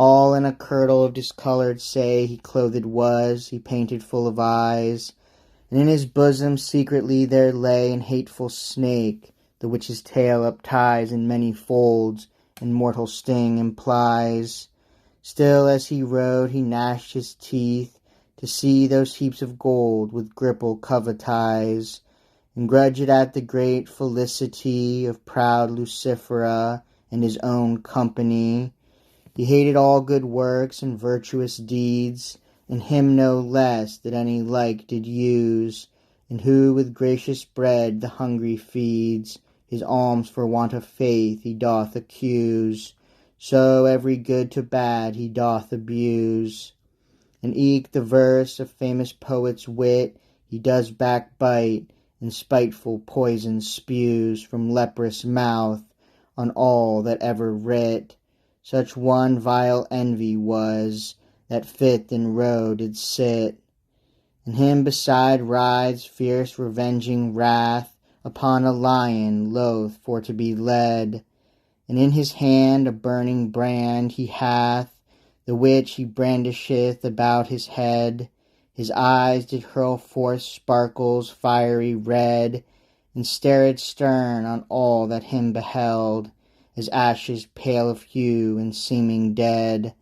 All in a kirtle of discoloured say he clothed was, he painted full of eyes, and in his bosom secretly there lay an hateful snake, the which his tail upties in many folds, and mortal sting implies. Still as he rode he gnashed his teeth, to see those heaps of gold with gripple covetize, and grudged at the great felicity of proud Lucifera and his own company. He hated all good works and virtuous deeds, and him no less that any like did use, and who with gracious bread the hungry feeds, his alms for want of faith he doth accuse, so every good to bad he doth abuse. And eke the verse of famous poets' wit he does backbite, and spiteful poison spews from leprous mouth on all that ever writ. Such one vile envy was, that fifth in row did sit, and him beside rides fierce revenging wrath upon a lion loath for to be led, and in his hand a burning brand he hath, the which he brandisheth about his head. His eyes did hurl forth sparkles fiery red, and stared stern on all that him beheld, as ashes pale of hue and seeming dead.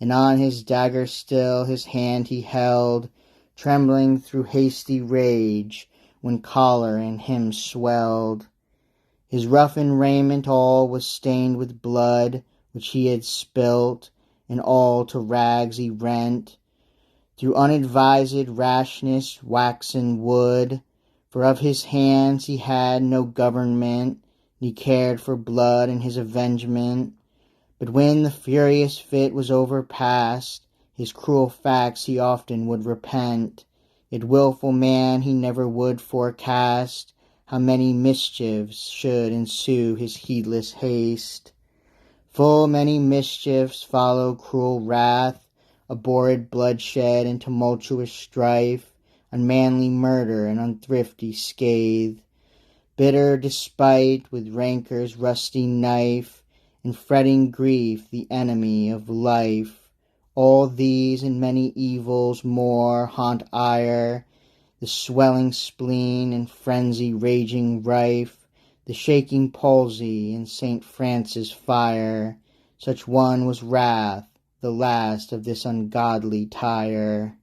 And on his dagger still his hand he held, trembling through hasty rage, when choler in him swelled. His roughened raiment all was stained with blood, which he had spilt, and all to rags he rent, through unadvised rashness waxen wood. For of his hands he had no government, he cared for blood and his avengement. But when the furious fit was overpast, his cruel facts he often would repent. Yet wilful man he never would forecast how many mischiefs should ensue his heedless haste. Full many mischiefs follow cruel wrath, abhorred bloodshed and tumultuous strife, unmanly murder and unthrifty scathe, bitter despite with rancor's rusty knife, and fretting grief the enemy of life. All these and many evils more haunt ire, the swelling spleen and frenzy raging rife, the shaking palsy and St. Francis fire. Such one was wrath, the last of this ungodly Tyre.